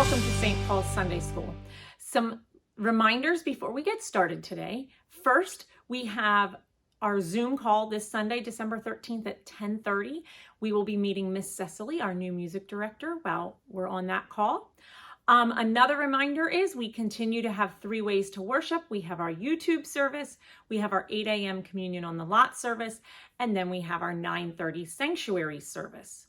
Welcome to St. Paul's Sunday School. Some reminders before we get started today. First, we have our Zoom call this Sunday, December 13th at 10:30. We will be meeting Miss Cecily, our new music director, while we're on that call. Another reminder is we continue to have 3 ways to worship. We have our YouTube service, we have our 8 a.m. Communion on the Lot service, and then we have our 9:30 Sanctuary service.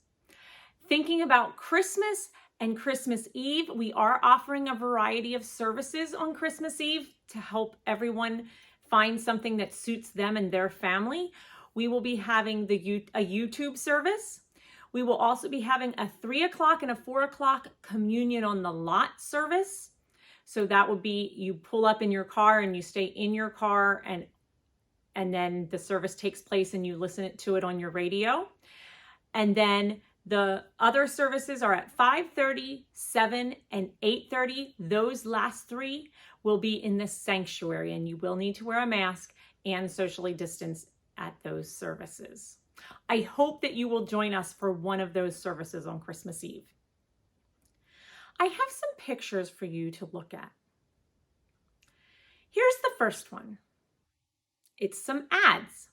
Thinking about Christmas and Christmas Eve, we are offering a variety of services on Christmas Eve to help everyone find something that suits them and their family. We will be having a YouTube service. We will also be having a 3 o'clock and a 4 o'clock Communion on the Lot service. So that would be you pull up in your car and you stay in your car, and then the service takes place and you listen to it on your radio. And then the other services are at 5:30, 7, and 8:30. Those last 3 will be in the sanctuary, and you will need to wear a mask and socially distance at those services. I hope that you will join us for one of those services on Christmas Eve. I have some pictures for you to look at. Here's the first one. It's some ads.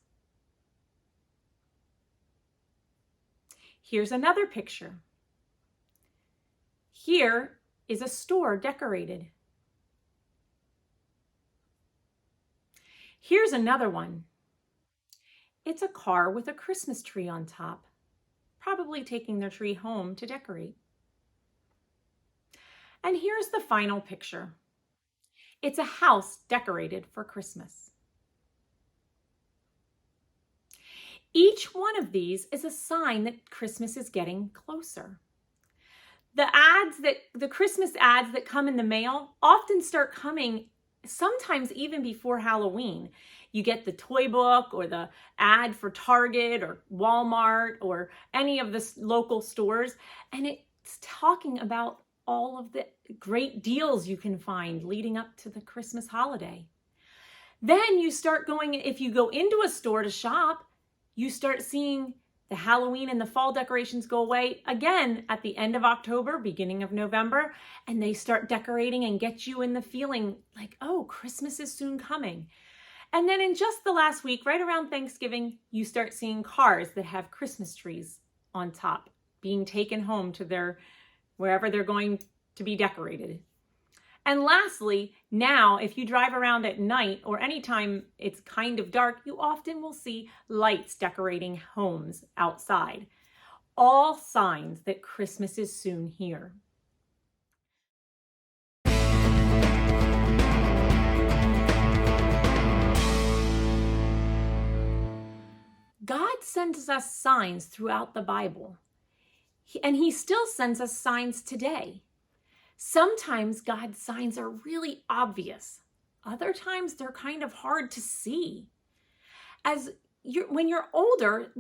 Here's another picture. Here is a store decorated. Here's another one. It's a car with a Christmas tree on top, probably taking their tree home to decorate. And here's the final picture. It's a house decorated for Christmas. Each one of these is a sign that Christmas is getting closer. The Christmas ads that come in the mail often start coming sometimes even before Halloween. You get the toy book or the ad for Target or Walmart or any of the local stores, and it's talking about all of the great deals you can find leading up to the Christmas holiday. Then you start going, if you go into a store to shop, you start seeing the Halloween and the fall decorations go away again at the end of October, beginning of November, and they start decorating and get you in the feeling like, oh, Christmas is soon coming. And then in just the last week, right around Thanksgiving, you start seeing cars that have Christmas trees on top being taken home to wherever they're going to be decorated. And lastly, now, if you drive around at night or anytime it's kind of dark, you often will see lights decorating homes outside. All signs that Christmas is soon here. God sends us signs throughout the Bible, and He still sends us signs today. Sometimes God's signs are really obvious. Other times they're kind of hard to see. When you're older,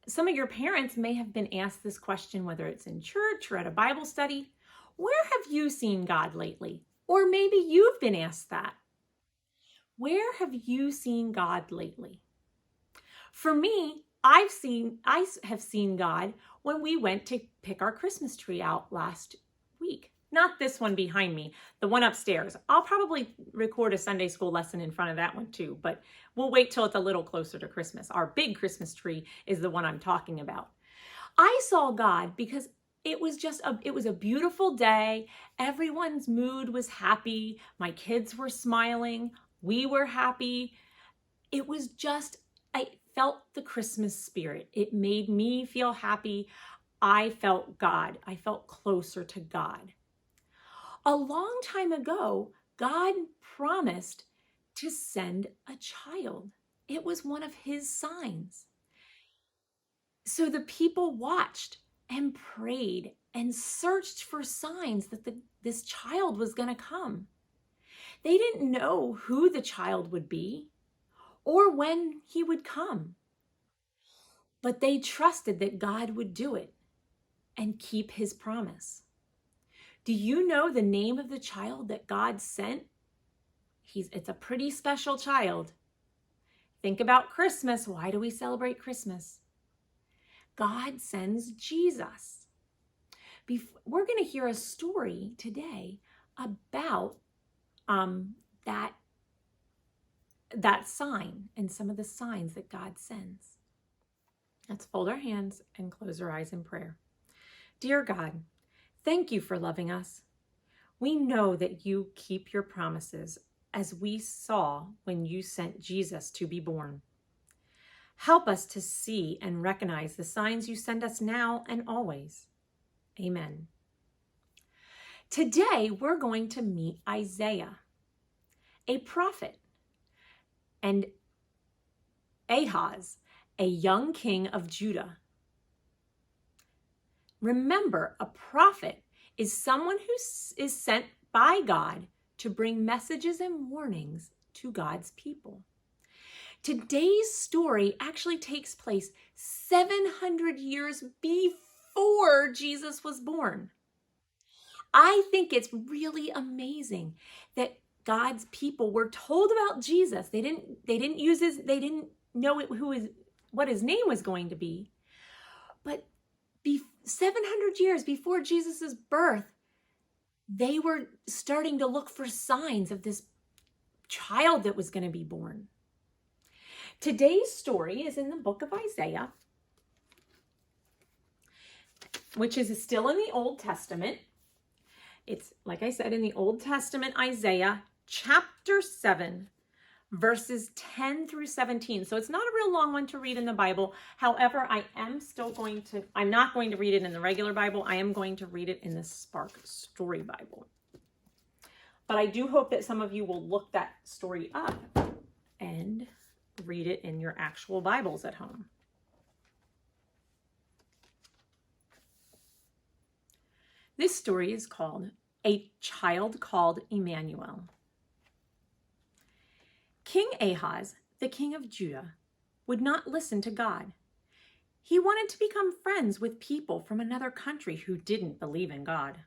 some of your parents may have been asked this question, whether it's in church or at a Bible study. Where have you seen God lately? Or maybe you've been asked that. Where have you seen God lately? For me, I have seen God when we went to pick our Christmas tree out last week. Not this one behind me, the one upstairs. I'll probably record a Sunday school lesson in front of that one too, but we'll wait till it's a little closer to Christmas. Our big Christmas tree is the one I'm talking about. I saw God because it was a beautiful day. Everyone's mood was happy. My kids were smiling. We were happy. I felt the Christmas spirit. It made me feel happy. I felt God. I felt closer to God. A long time ago, God promised to send a child. It was one of His signs. So the people watched and prayed and searched for signs that this child was going to come. They didn't know who the child would be or when he would come, but they trusted that God would do it and keep His promise. Do you know the name of the child that God sent? It's a pretty special child. Think about Christmas. Why do we celebrate Christmas? God sends Jesus. we're going to hear a story today about that sign and some of the signs that God sends. Let's fold our hands and close our eyes in prayer. Dear God, thank you for loving us. We know that you keep your promises, as we saw when you sent Jesus to be born. Help us to see and recognize the signs you send us now and always. Amen. Today, we're going to meet Isaiah, a prophet, and Ahaz, a young king of Judah. Remember, a prophet is someone who is sent by God to bring messages and warnings to God's people. Today's story actually takes place 700 years before Jesus was born. I think it's really amazing that God's people were told about Jesus. They didn't know what his name was going to be. But 700 years before Jesus' birth, they were starting to look for signs of this child that was going to be born. Today's story is in the book of Isaiah, which is still in the Old Testament. It's, like I said, in the Old Testament, Isaiah chapter 7, verses 10 through 17. So it's not a real long one to read in the Bible. However, I'm not going to read it in the regular Bible. I am going to read it in the Spark Story Bible. But I do hope that some of you will look that story up and read it in your actual Bibles at home. This story is called A Child Called Emmanuel. King Ahaz, the king of Judah, would not listen to God. He wanted to become friends with people from another country who didn't believe in God.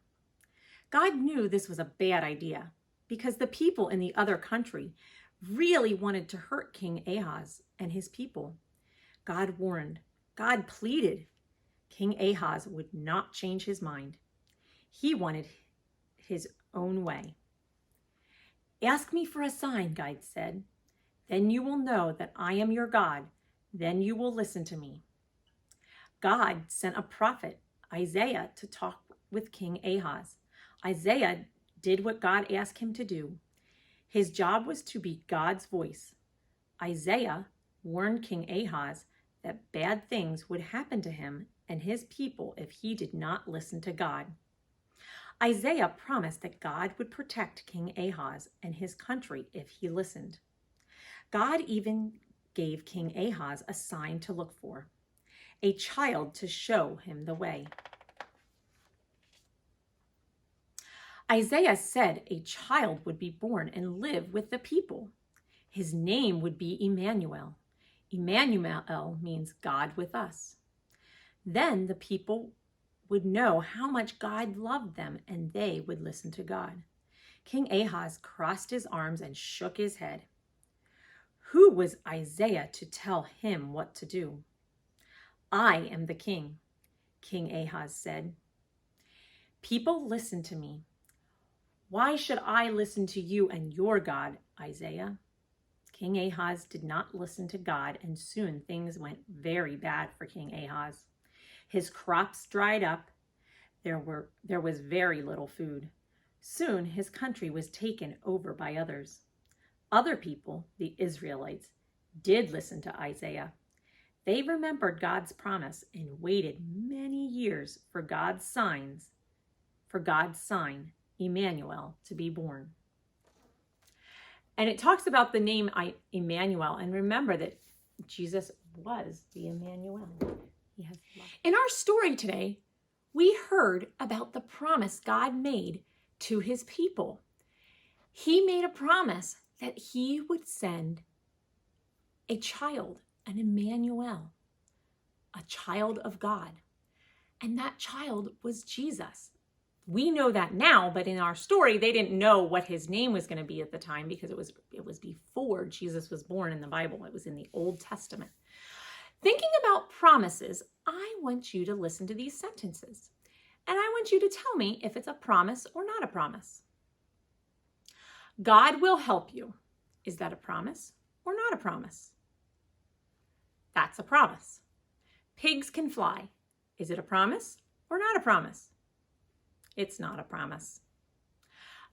God knew this was a bad idea because the people in the other country really wanted to hurt King Ahaz and his people. God warned, God pleaded. King Ahaz would not change his mind. He wanted his own way. Ask me for a sign, God said. Then you will know that I am your God. Then you will listen to me. God sent a prophet, Isaiah, to talk with King Ahaz. Isaiah did what God asked him to do. His job was to be God's voice. Isaiah warned King Ahaz that bad things would happen to him and his people if he did not listen to God. Isaiah promised that God would protect King Ahaz and his country if he listened. God even gave King Ahaz a sign to look for, a child to show him the way. Isaiah said a child would be born and live with the people. His name would be Emmanuel. Emmanuel means God with us. Then the people would know how much God loved them and they would listen to God. King Ahaz crossed his arms and shook his head. Who was Isaiah to tell him what to do? I am the king, King Ahaz said. People listen to me. Why should I listen to you and your God, Isaiah? King Ahaz did not listen to God, and soon things went very bad for King Ahaz. His crops dried up. There was very little food. Soon his country was taken over by others. Other people, the Israelites, did listen to Isaiah. They remembered God's promise and waited many years for God's sign, Emmanuel, to be born. And it talks about the name Emmanuel, and remember that Jesus was the Emmanuel. In our story today, we heard about the promise God made to his people. He made a promise that he would send a child, an Emmanuel, a child of God. And that child was Jesus. We know that now, but in our story, they didn't know what his name was going to be at the time because it was before Jesus was born in the Bible. It was in the Old Testament. Thinking about promises, I want you to listen to these sentences. And I want you to tell me if it's a promise or not a promise. God will help you. Is that a promise or not a promise? That's a promise. Pigs can fly. Is it a promise or not a promise? It's not a promise.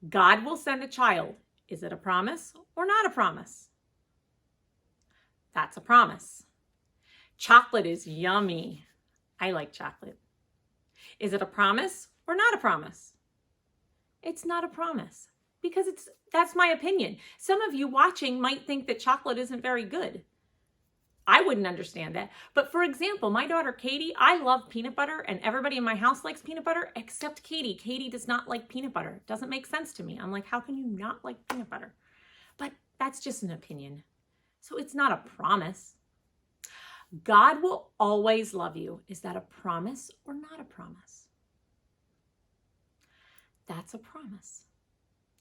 God will send a child. Is it a promise or not a promise? That's a promise. Chocolate is yummy. I like chocolate. Is it a promise or not a promise? It's not a promise because that's my opinion. Some of you watching might think that chocolate isn't very good. I wouldn't understand that. But for example, my daughter Katie, I love peanut butter and everybody in my house likes peanut butter except Katie. Katie does not like peanut butter. It doesn't make sense to me. I'm like, how can you not like peanut butter? But that's just an opinion. So it's not a promise. God will always love you. Is that a promise or not a promise? That's a promise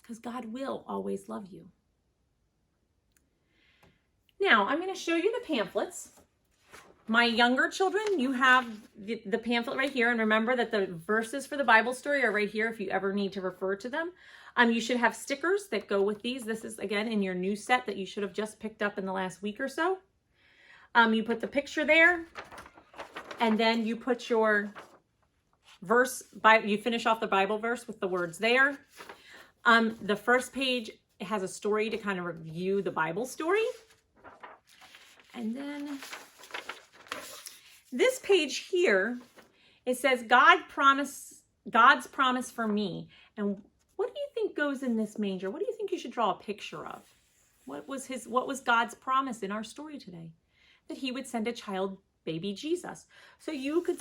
because God will always love you. Now, I'm going to show you the pamphlets. My younger children, you have the pamphlet right here. And remember that the verses for the Bible story are right here if you ever need to refer to them. You should have stickers that go with these. This is, again, in your new set that you should have just picked up in the last week or so. You put the picture there, and then you put your verse, you finish off the Bible verse with the words there. The first page has a story to kind of review the Bible story. And then this page here, it says God's promise for me. And what do you think goes in this manger? What do you think you should draw a picture of? What was God's promise in our story today? That he would send a child, baby Jesus. So you could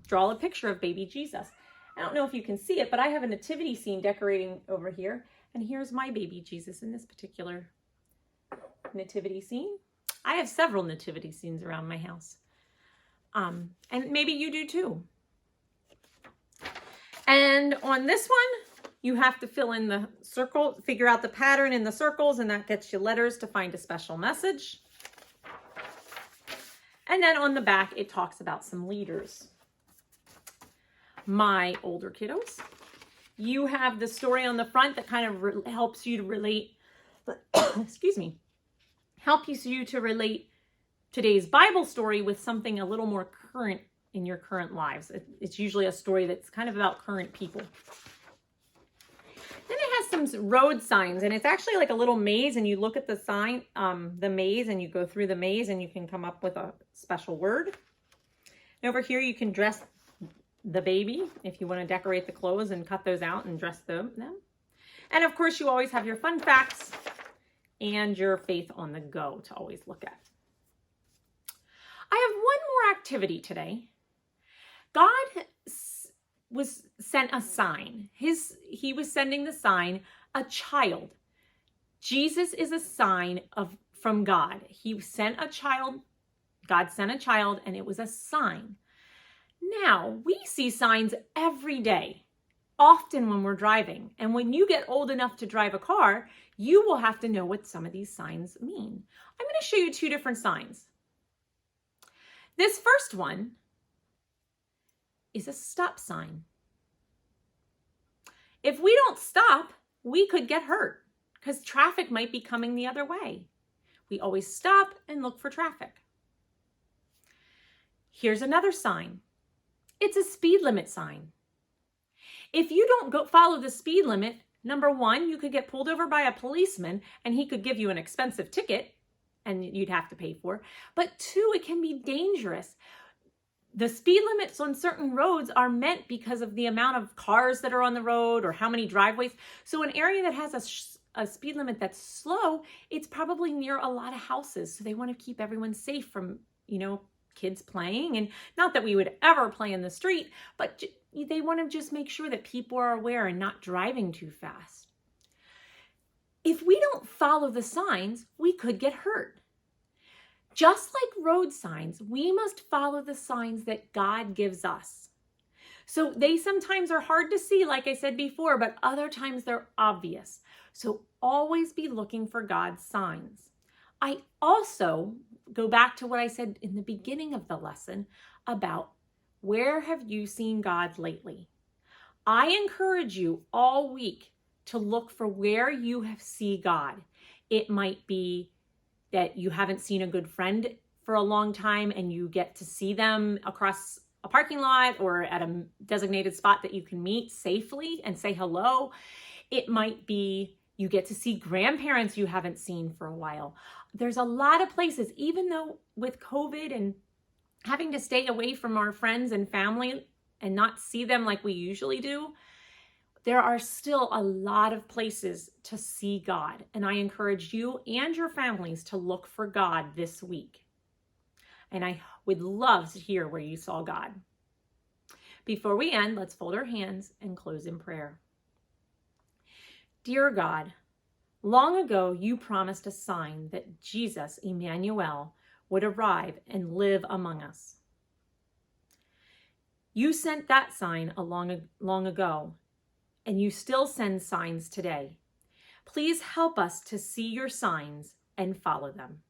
draw a picture of baby Jesus. I don't know if you can see it, but I have a nativity scene decorating over here. And here's my baby Jesus in this particular nativity scene. I have several nativity scenes around my house. And maybe you do too. And on this one, you have to fill in the circle, figure out the pattern in the circles, and that gets you letters to find a special message. And then on the back, it talks about some leaders. My older kiddos, you have the story on the front that kind of helps you to relate, excuse me, helps you to relate today's Bible story with something a little more current in your current lives. It's usually a story that's kind of about current people. Then it has some road signs, and it's actually like a little maze, and you look at the sign, the maze, and you go through the maze, and you can come up with a special word. And over here, you can dress the baby if you want to decorate the clothes and cut those out and dress them. And of course, you always have your fun facts and your faith on the go to always look at. I have one more activity today. God was sent a sign. He was sending the sign, a child. Jesus is a sign from God. He sent a child. God sent a child, and it was a sign. Now, we see signs every day, often when we're driving. And when you get old enough to drive a car, you will have to know what some of these signs mean. I'm going to show you two different signs. This first one is a stop sign. If we don't stop, we could get hurt because traffic might be coming the other way. We always stop and look for traffic. Here's another sign. It's a speed limit sign. If you don't follow the speed limit, number one, you could get pulled over by a policeman and he could give you an expensive ticket and you'd have to pay for. But two, it can be dangerous. The speed limits on certain roads are meant because of the amount of cars that are on the road or how many driveways. So an area that has a speed limit that's slow, it's probably near a lot of houses. So they want to keep everyone safe from, kids playing. And not that we would ever play in the street, but they want to just make sure that people are aware and not driving too fast. If we don't follow the signs, we could get hurt. Just like road signs, we must follow the signs that God gives us. So they sometimes are hard to see, like I said before, but other times they're obvious. So always be looking for God's signs. I also go back to what I said in the beginning of the lesson about Where have you seen God lately? I encourage you all week to look for where you have seen God. It might be that you haven't seen a good friend for a long time and you get to see them across a parking lot or at a designated spot that you can meet safely and say hello. It might be you get to see grandparents you haven't seen for a while. There's a lot of places, even though with COVID and having to stay away from our friends and family and not see them like we usually do, there are still a lot of places to see God. And I encourage you and your families to look for God this week. And I would love to hear where you saw God. Before we end, let's fold our hands and close in prayer. Dear God, long ago you promised a sign that Jesus, Emmanuel, would arrive and live among us. You sent that sign long ago, and you still send signs today. Please help us to see your signs and follow them.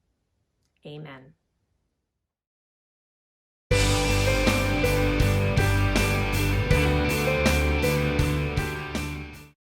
Amen.